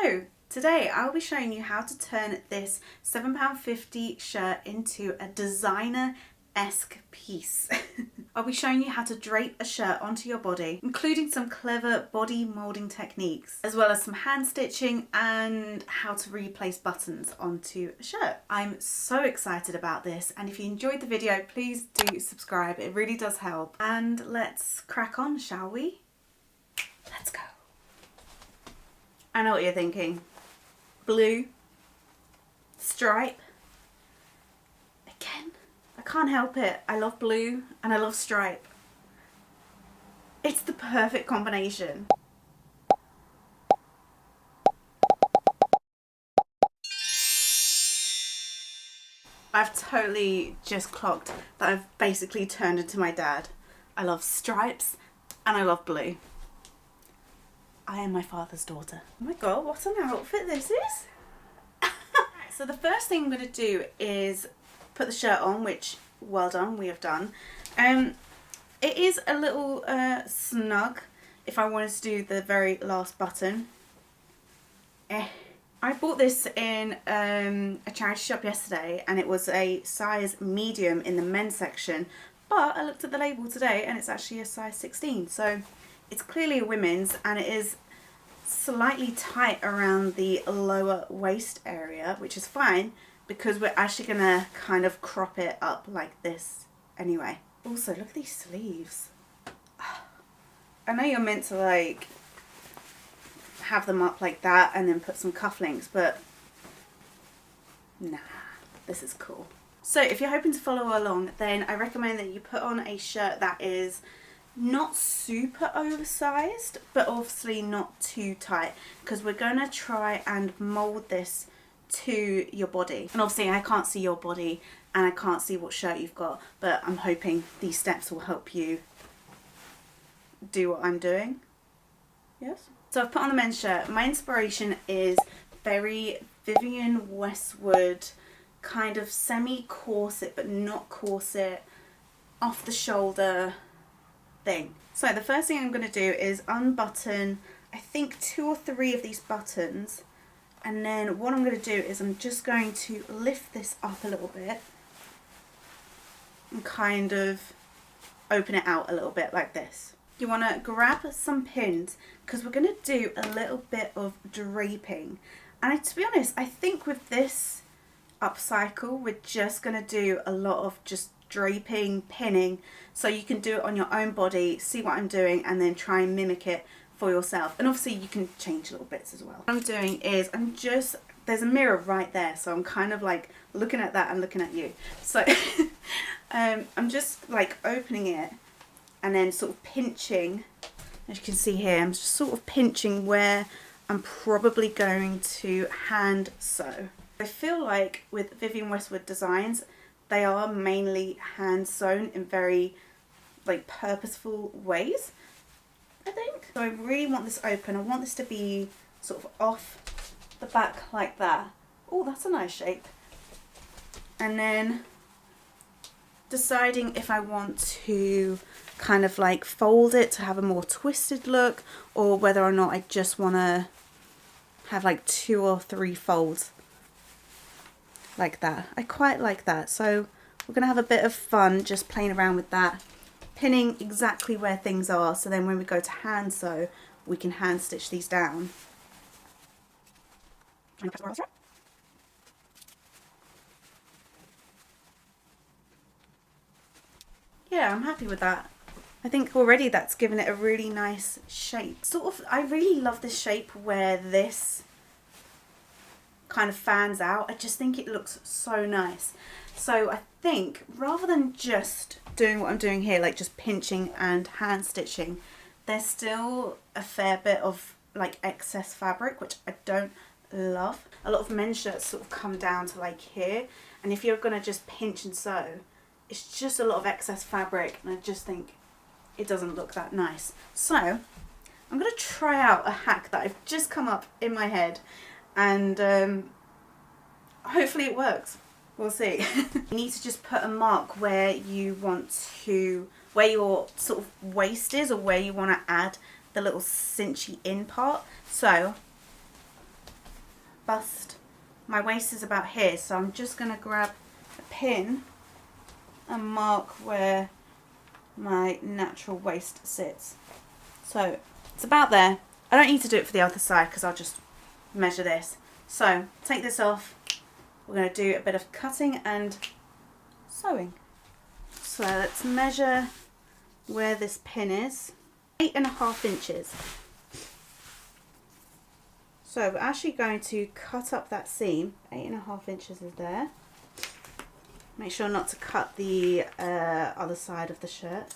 So today I'll be showing you how to turn this £7.50 shirt into a designer-esque piece. I'll be showing you how to drape a shirt onto your body, including some clever body moulding techniques, as well as some hand stitching and how to replace buttons onto a shirt. I'm so excited about this, and if you enjoyed the video, please do subscribe. It really does help. And let's crack on, shall we? Let's go. I know what you're thinking. Blue, stripe. Again, I can't help it. I love blue and I love stripe. It's the perfect combination. I've totally just clocked that I've basically turned into my dad. I love stripes and I love blue. I am my father's daughter. Oh my god, what an outfit this is! So the first thing I'm going to do is put the shirt on, which, well done, we have done. It is a little snug if I wanted to do the very last button. I bought this in a charity shop yesterday and it was a size medium in the men's section, but I looked at the label today and it's actually a size 16. So it's clearly a women's, and it is slightly tight around the lower waist area, which is fine because we're actually going to kind of crop it up like this anyway. Also, look at these sleeves. I know you're meant to like have them up like that and then put some cufflinks, but nah, this is cool. So if you're hoping to follow along, then I recommend that you put on a shirt that is not super oversized, but obviously not too tight, because we're going to try and mold this to your body. And obviously I can't see your body and I can't see what shirt you've got, but I'm hoping these steps will help you do what I'm doing. Yes. So I've put on the men's shirt. My inspiration is very Vivienne Westwood, kind of semi corset but not corset, off the shoulder thing. So the first thing I'm going to do is unbutton I think 2 or 3 of these buttons, and then what I'm going to do is I'm just going to lift this up a little bit and kind of open it out a little bit like this. You want to grab some pins because we're going to do a little bit of draping, and to be honest, I think with this upcycle we're just going to do a lot of just draping, pinning, so you can do it on your own body, see what I'm doing, and then try and mimic it for yourself. And obviously you can change little bits as well. What I'm doing is there's a mirror right there, so I'm kind of like looking at that and looking at you. So I'm just like opening it and then sort of pinching. As you can see here, I'm just sort of pinching where I'm probably going to hand sew. I feel like with Vivienne Westwood designs, they are mainly hand sewn in very like purposeful ways, I think. So I really want this open. I want this to be sort of off the back like that. Oh, that's a nice shape. And then deciding if I want to kind of like fold it to have a more twisted look, or whether or not I just want to have like 2 or 3 folds like that. I quite like that, so we're going to have a bit of fun just playing around with that, pinning exactly where things are, so then when we go to hand sew we can hand stitch these down. Yeah, I'm happy with that. I think already that's given it a really nice shape. Sort of, I really love this shape where this kind of fans out. I just think it looks so nice. So I think rather than just doing what I'm doing here, like just pinching and hand stitching, there's still a fair bit of like excess fabric, which I don't love. A lot of men's shirts sort of come down to like here, and if you're gonna just pinch and sew, it's just a lot of excess fabric, and I just think it doesn't look that nice. So I'm gonna try out a hack that I've just come up in my head, and hopefully it works. We'll see. You need to just put a mark where you want to, where your sort of waist is, or where you want to add the little cinchy in part. So bust, my waist is about here, so I'm just going to grab a pin and mark where my natural waist sits. So it's about there. I don't need to do it for the other side because I'll just measure this. So take this off. We're going to do a bit of cutting and sewing. So let's measure where this pin is. 8.5 inches. So we're actually going to cut up that seam. 8.5 inches is there. Make sure not to cut the other side of the shirt.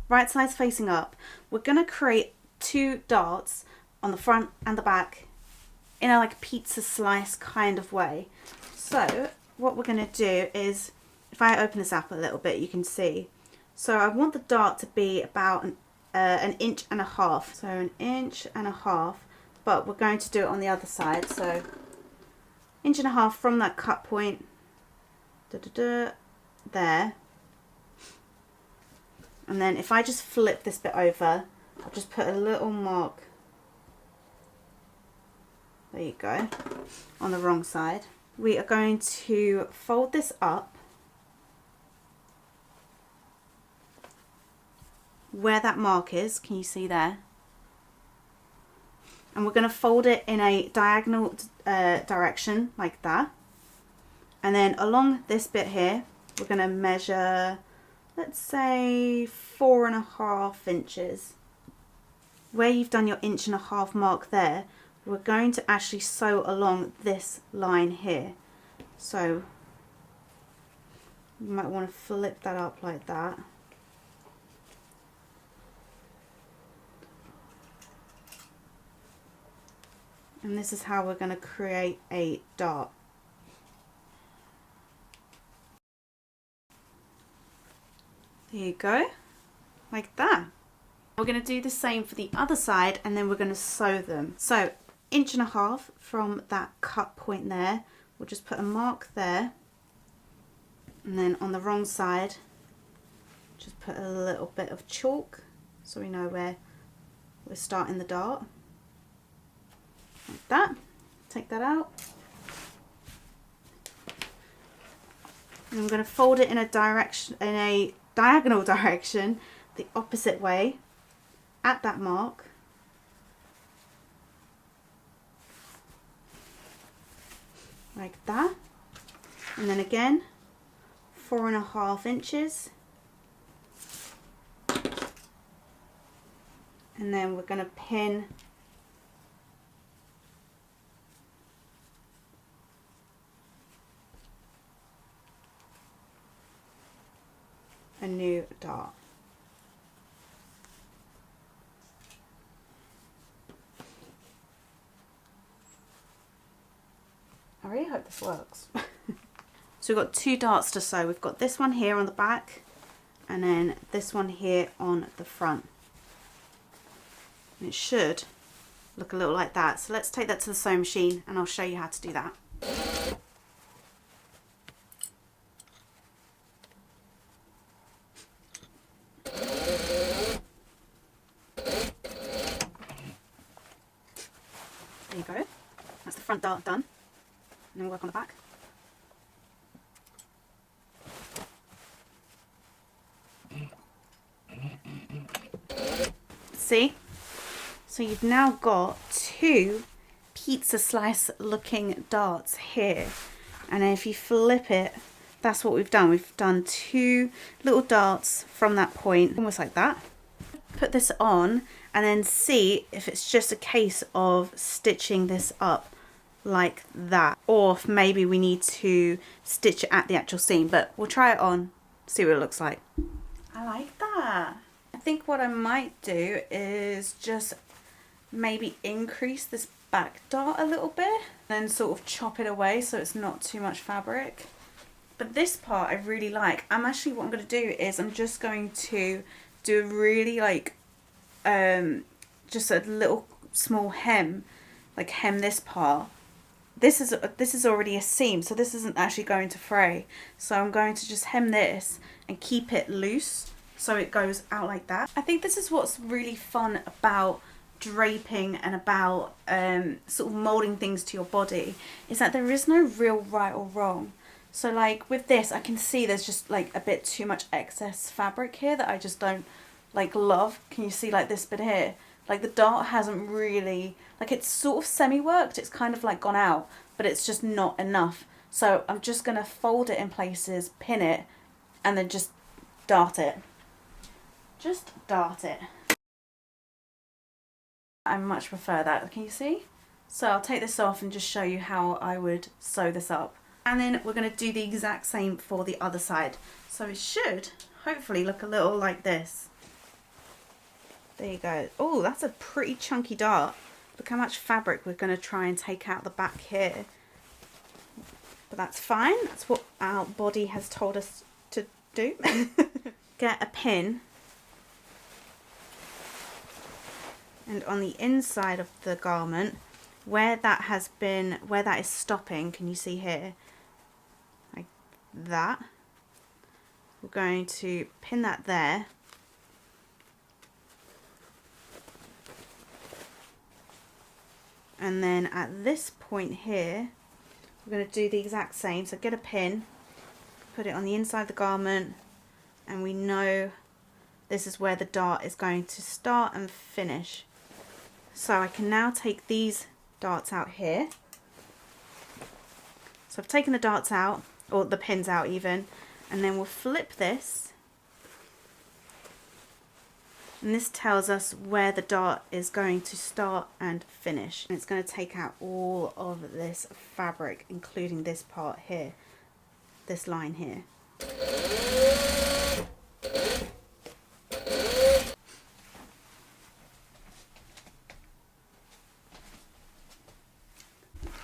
Right sides facing up. We're going to create 2 darts on the front and the back in a like pizza slice kind of way. So what we're going to do is, if I open this up a little bit, you can see. So I want the dart to be about an inch and a half. So 1.5 inches, but we're going to do it on the other side. So 1.5 inches from that cut point, there. And then if I just flip this bit over, I'll just put a little mark, there you go, on the wrong side. We are going to fold this up where that mark is, can you see there? And we're going to fold it in a diagonal direction like that. And then along this bit here, we're going to measure, let's say 4.5 inches. Where you've done your 1.5 inch mark there, we're going to actually sew along this line here. So you might want to flip that up like that. And this is how we're going to create a dart. There you go, like that. We're going to do the same for the other side, and then we're going to sew them. So 1.5 inches from that cut point there, we'll just put a mark there, and then on the wrong side just put a little bit of chalk so we know where we're starting the dart, like that. Take that out, and I'm going to fold it in a diagonal direction, the opposite way, at that mark. Like that. And then again 4.5 inches, and then we're going to pin a new dart. I really hope this works. So we've got 2 darts to sew. We've got this one here on the back, and then this one here on the front. And it should look a little like that. So let's take that to the sewing machine and I'll show you how to do that. There you go. That's the front dart done. And then we'll work on the back. See? So you've now got 2 pizza slice looking darts here. And then if you flip it, that's what we've done. We've done 2 little darts from that point, almost like that. Put this on and then see if it's just a case of stitching this up like that, or if maybe we need to stitch it at the actual seam, but we'll try it on, see what it looks like. I like that. I think what I might do is just maybe increase this back dart a little bit, then sort of chop it away so it's not too much fabric. But this part I really like. What I'm going to do is I'm just going to do a really like just a little small hem, like hem this part. This is already a seam, so this isn't actually going to fray. So I'm going to just hem this and keep it loose so it goes out like that. I think this is what's really fun about draping and about sort of moulding things to your body is that there is no real right or wrong. So like with this, I can see there's just like a bit too much excess fabric here that I just don't like love. Can you see like this bit here? Like the dart hasn't really, like it's sort of semi-worked, it's kind of like gone out, but it's just not enough. So I'm just going to fold it in places, pin it, and then just dart it. Just dart it. I much prefer that, can you see? So I'll take this off and just show you how I would sew this up. And then we're going to do the exact same for the other side. So it should hopefully look a little like this. There you go. Oh, that's a pretty chunky dart. Look how much fabric we're going to try and take out the back here. But that's fine. That's what our body has told us to do. Get a pin. And on the inside of the garment, where that is stopping, can you see here? Like that. We're going to pin that there. And then at this point here, we're going to do the exact same. So get a pin, put it on the inside of the garment, and we know this is where the dart is going to start and finish. So I can now take these darts out here. So I've taken the darts out, or the pins out even, and then we'll flip this. And this tells us where the dart is going to start and finish. And it's going to take out all of this fabric, including this part here, this line here.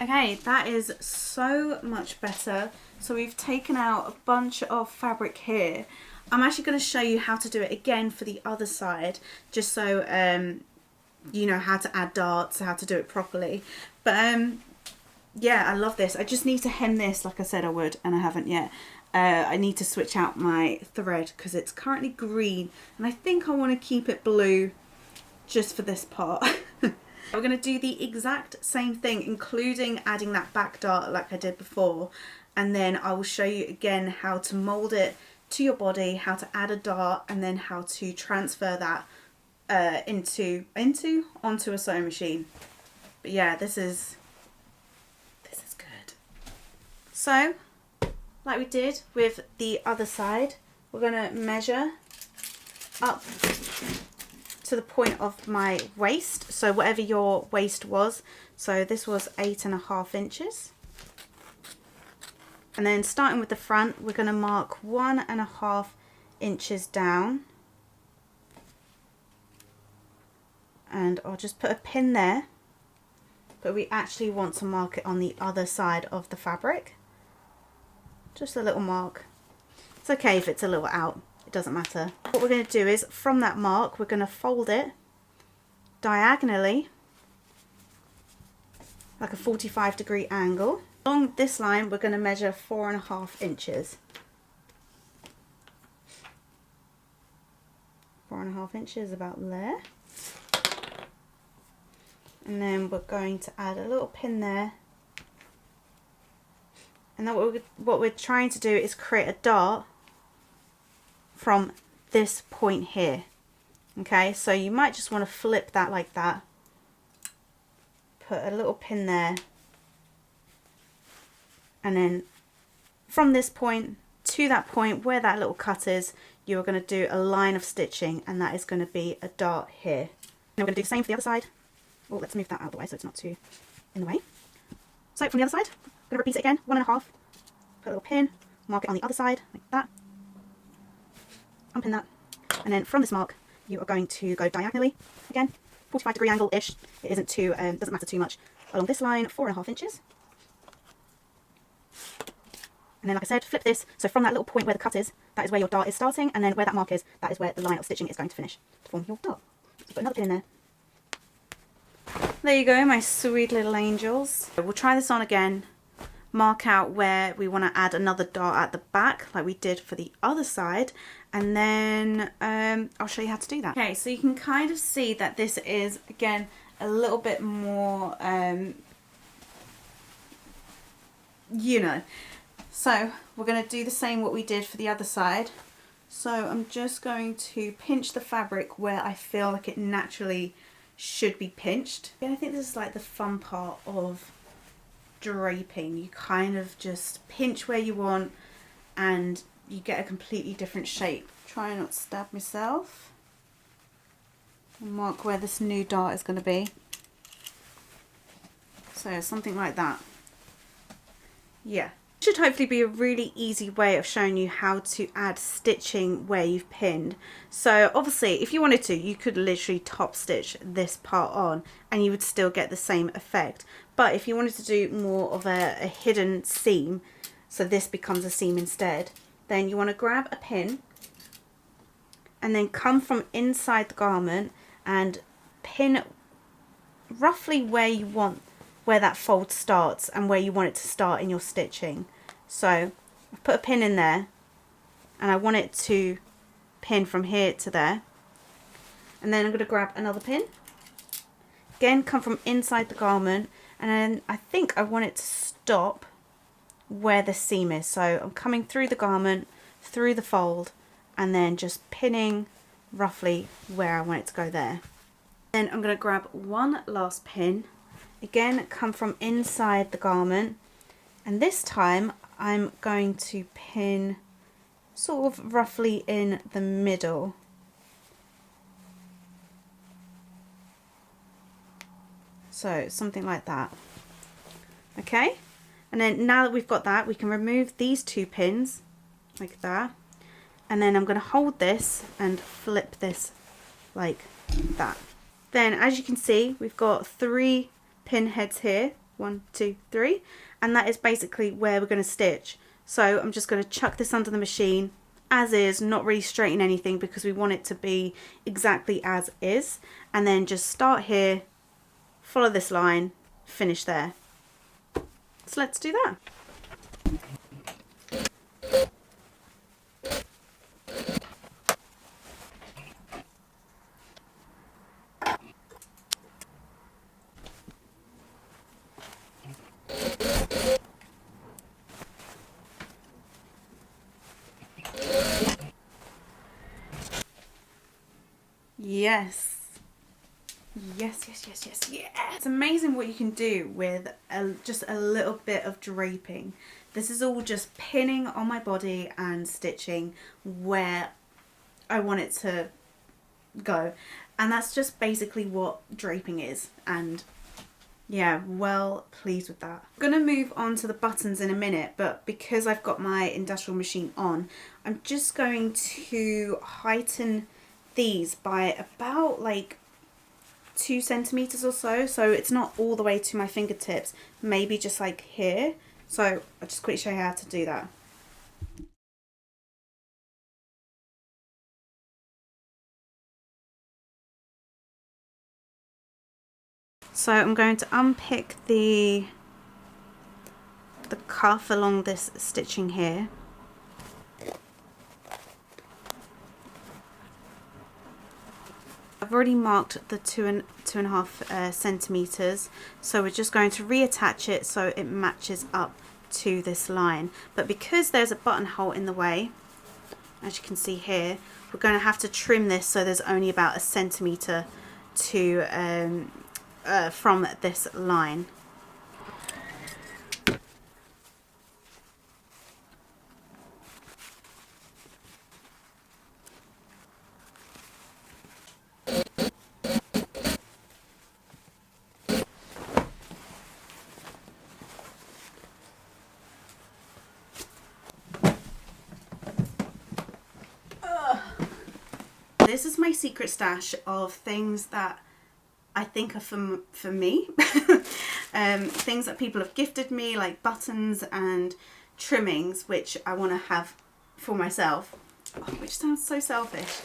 Okay, that is so much better. So we've taken out a bunch of fabric here. I'm actually going to show you how to do it again for the other side, just so you know how to add darts, how to do it properly. But yeah, I love this. I just need to hem this like I said I would, and I haven't yet. I need to switch out my thread because it's currently green, and I think I want to keep it blue just for this part. We're going to do the exact same thing, including adding that back dart like I did before, and then I will show you again how to mould it to your body, how to add a dart, and then how to transfer that onto a sewing machine. But yeah, this is good. So like we did with the other side, we're going to measure up to the point of my waist, so whatever your waist was. So this was 8.5 inches. And then starting with the front, we're going to mark 1.5 inches down. And I'll just put a pin there, but we actually want to mark it on the other side of the fabric. Just a little mark. It's okay if it's a little out, it doesn't matter. What we're going to do is, from that mark, we're going to fold it diagonally, like a 45-degree angle. Along this line, we're going to measure 4.5 inches. 4.5 inches, about there. And then we're going to add a little pin there. And then what we're trying to do is create a dart from this point here. Okay, so you might just want to flip that like that. Put a little pin there. And then from this point to that point where that little cut is, you are going to do a line of stitching, and that is going to be a dart here. And we're going to do the same for the other side. Oh, let's move that out of the way so it's not too in the way. So from the other side, I'm going to repeat it again, 1.5, put a little pin, mark it on the other side like that, unpin that, and then from this mark you are going to go diagonally again, 45-degree angle-ish. It isn't too, doesn't matter too much. Along this line, 4.5 inches. And then, like I said, flip this, so from that little point where the cut is, that is where your dart is starting, and then where that mark is, that is where the line of stitching is going to finish to form your dart. So put another pin in there. There you go, my sweet little angels. We'll try this on again, mark out where we want to add another dart at the back like we did for the other side, and then I'll show you how to do that. Okay, so you can kind of see that this is again a little bit more you know, so we're going to do the same what we did for the other side. So I'm just going to pinch the fabric where I feel like it naturally should be pinched. And I think this is like the fun part of draping. You kind of just pinch where you want and you get a completely different shape. Try not to stab myself. And mark where this new dart is going to be. So something like that. Yeah. Should hopefully be a really easy way of showing you how to add stitching where you've pinned. So obviously if you wanted to, you could literally top stitch this part on and you would still get the same effect. But if you wanted to do more of a hidden seam, so this becomes a seam instead, then you want to grab a pin and then come from inside the garment and pin roughly where you want, where that fold starts and where you want it to start in your stitching. So I've put a pin in there and I want it to pin from here to there, and then I'm going to grab another pin, again come from inside the garment, and then I think I want it to stop where the seam is. So I'm coming through the garment, through the fold, and then just pinning roughly where I want it to go there. Then I'm going to grab one last pin, again come from inside the garment, and this time I'm going to pin sort of roughly in the middle. So something like that. Okay, and then now that we've got that, we can remove these two pins like that, and then I'm going to hold this and flip this like that. Then as you can see, we've got 3 pin heads here, 1, 2, 3, and that is basically where we're going to stitch. So I'm just going to chuck this under the machine as is, not really straighten anything because we want it to be exactly as is, and then just start here, follow this line, finish there. So let's do that. Yes. Yes, yes, yes, yes, yeah. It's amazing what you can do with just a little bit of draping. This is all just pinning on my body and stitching where I want it to go. And that's just basically what draping is. And yeah, well pleased with that. I'm gonna move on to the buttons in a minute, but because I've got my industrial machine on, I'm just going to heighten these by about like 2 centimeters or so, so it's not all the way to my fingertips, maybe just like here. So I'll just quickly show you how to do that. So I'm going to unpick the cuff along this stitching here. I've already marked the 2.5 centimeters, so we're just going to reattach it so it matches up to this line. But because there's a buttonhole in the way, as you can see here, we're going to have to trim this so there's only about 1 centimeter to from this line. This is my secret stash of things that I think are for me. Things that people have gifted me, like buttons and trimmings, which I want to have for myself, which sounds so selfish.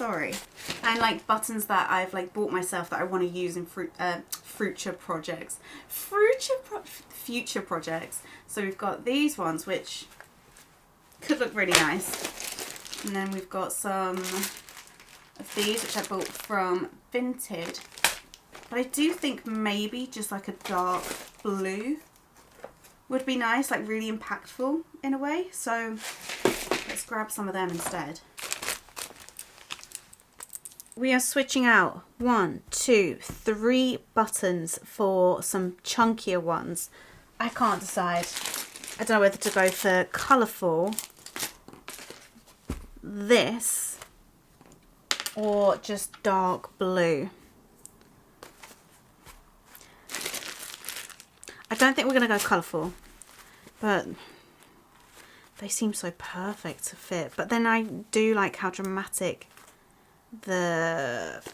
sorry. And like buttons that I've like bought myself that I want to use in future projects. Future projects. So we've got these ones which could look really nice. And then we've got some of these which I bought from Vinted. But I do think maybe just like a dark blue would be nice, like really impactful in a way. So let's grab some of them instead. We are switching out 1, 2, 3 buttons for some chunkier ones. I can't decide. I don't know whether to go for colourful, this, or just dark blue. I don't think we're going to go colourful, but they seem so perfect to fit. But then I do like how dramatic let's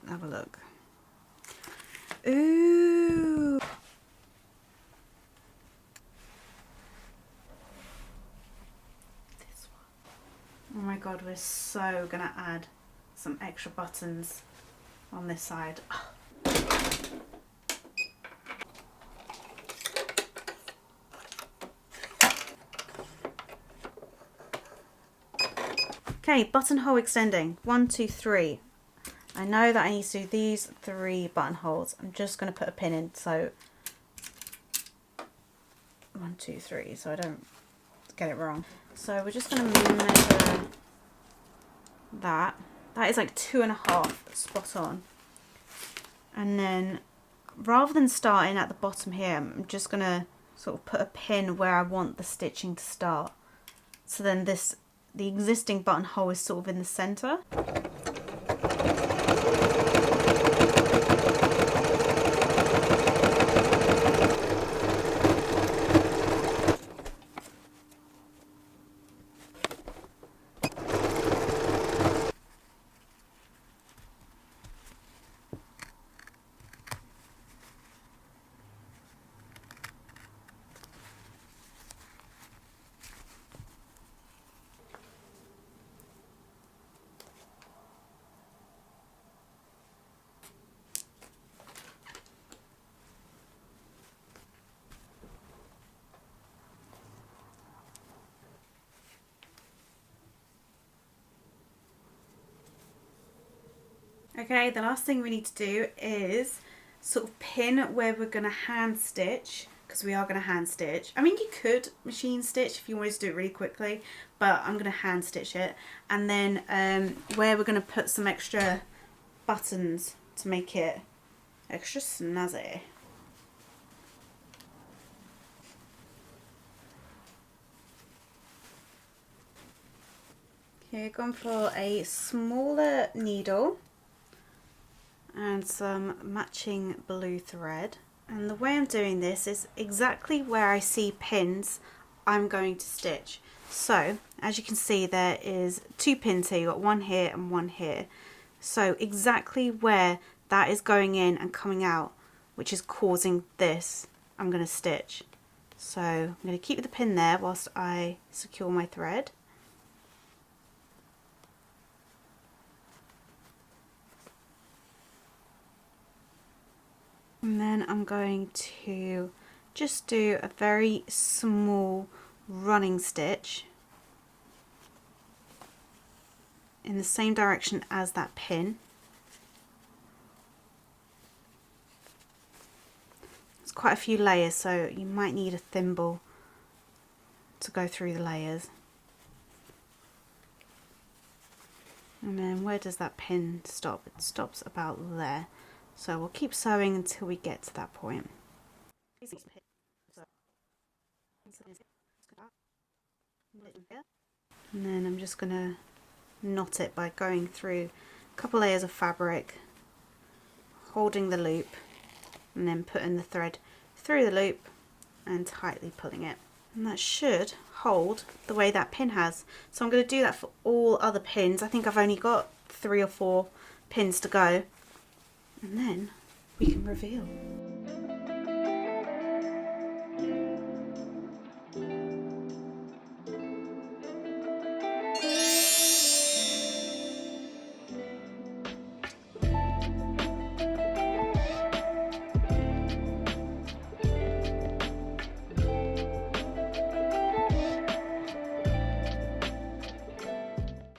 have a look. Ooh. This one. Oh my god, we're so going to add some extra buttons on this side. Okay, buttonhole extending. 1, 2, 3. I know that I need to do these 3 buttonholes. I'm just going to put a pin in, so 1, 2, 3, so I don't get it wrong. So we're just going to measure that. That is like 2.5 spot on. And then rather than starting at the bottom here, I'm just going to sort of put a pin where I want the stitching to start. So then the existing buttonhole is sort of in the centre. Okay, the last thing we need to do is sort of pin where we're going to hand stitch, because we are going to hand stitch. I mean, you could machine stitch if you wanted to do it really quickly, but I'm going to hand stitch it. And then where we're going to put some extra buttons to make it extra snazzy. Okay, gone for a smaller needle and some matching blue thread. And the way I'm doing this is exactly where I see pins I'm going to stitch. So as you can see, there is 2 pins here. You've got one here and one here. So exactly where that is going in and coming out, which is causing this, I'm going to stitch. So I'm going to keep the pin there whilst I secure my thread. And then I'm going to just do a very small running stitch in the same direction as that pin. It's quite a few layers, so you might need a thimble to go through the layers. And then where does that pin stop? It stops about there. So we'll keep sewing until we get to that point. And then I'm just going to knot it by going through a couple layers of fabric, holding the loop, and then putting the thread through the loop and tightly pulling it. And that should hold the way that pin has. So I'm going to do that for all other pins. I think I've only got 3 or 4 pins to go. And then we can reveal.